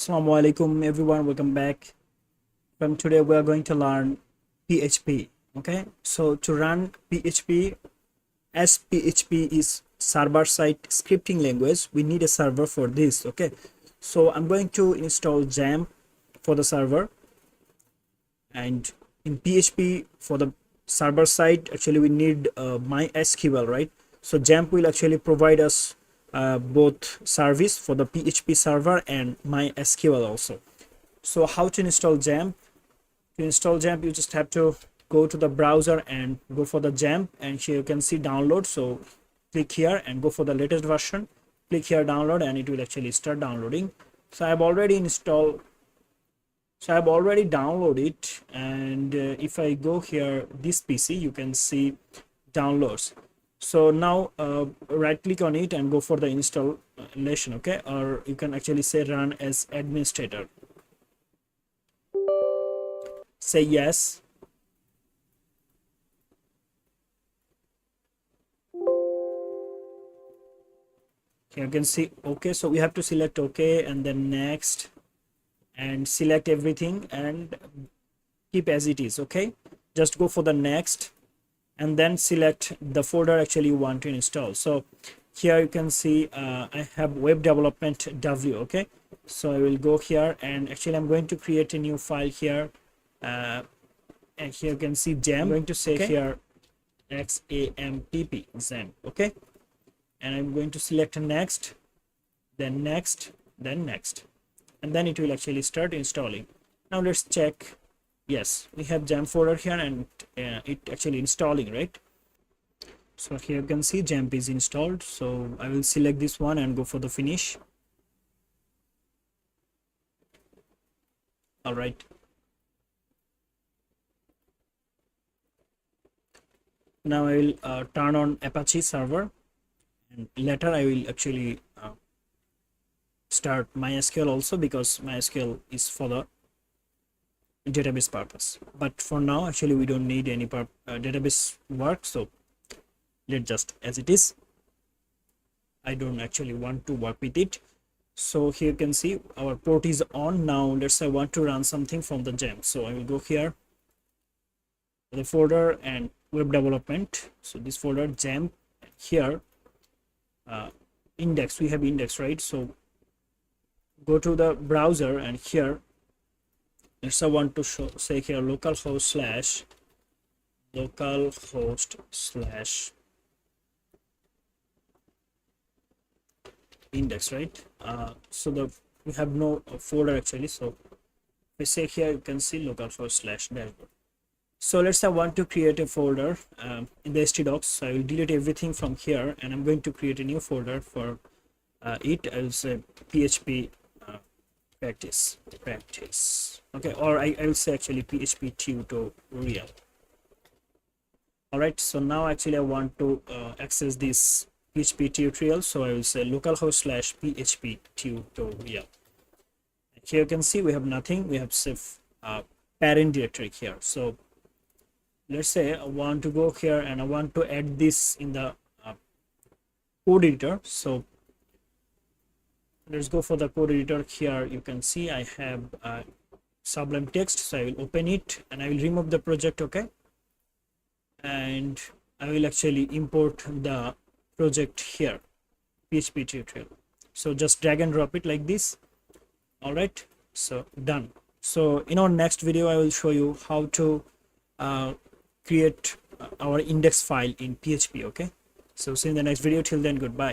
Assalamu alaikum everyone, welcome back. From today we are going to learn PHP. Okay, so to run PHP, as PHP is server-side scripting language, we need a server for this. Okay, so I'm going to install XAMPP for the server, and in PHP for the server side actually we need MySQL, right? So XAMPP will actually provide us both service for the PHP server and MySQL also. So how to install XAMPP? To install XAMPP, you just have to go to the browser and go for the XAMPP, and here you can see download. So click here and go for the latest version. Click here download, and it will actually start downloading. So I've already installed. So I've already downloaded it, and if I go here this PC, you can see downloads. So now right click on it and go for the installation. Okay, or you can actually say run as administrator. Say yes. Here you can see okay, so we have to select okay and then next, and select everything and keep as it is. Okay, just go for the next and then select the folder actually you want to install. So here you can see I have web development W. Okay, so I will go here and actually I'm going to create a new file here, and here you can see XAMPP. I'm going to say here xampp XAMPP. Okay, and I'm going to select next, then next, then next, and then it will actually start installing. Now let's check. Yes, we have XAMPP folder here, and it actually installing, right? So here you can see XAMPP is installed. So I will select this one and go for the finish. All right. Now I will turn on Apache server, and later I will actually start MySQL also, because MySQL is for the database purpose. But for now actually we don't need any database work, so let's just as it is. I don't actually want to work with it. So here you can see our port is on. Now let's say I want to run something from the XAMPP. So I will go here, the folder and web development. So this folder XAMPP, here index, we have index, right? So go to the browser, and here let's say I want to say here localhost slash index, right? So we have no folder actually. So we say here you can see localhost slash dashboard. So let's say I want to create a folder in the htdocs. So I will delete everything from here, and I'm going to create a new folder for it. I will say PHP practice. Okay, or I will say actually PHP tutorial. All right, so now actually I want to access this PHP tutorial. So I will say localhost slash PHP tutorial. Here you can see we have nothing. We have safe parent directory here. So let's say I want to go here and I want to add this in the code editor. So let's go for the code editor. Here you can see I have Sublime Text. So I will open it and I will remove the project. Okay, and I will actually import the project here, PHP tutorial. So just drag and drop it like this. All right, so done. So in our next video I will show you how to create our index file in PHP. Okay, so see you in the next video. Till then, goodbye.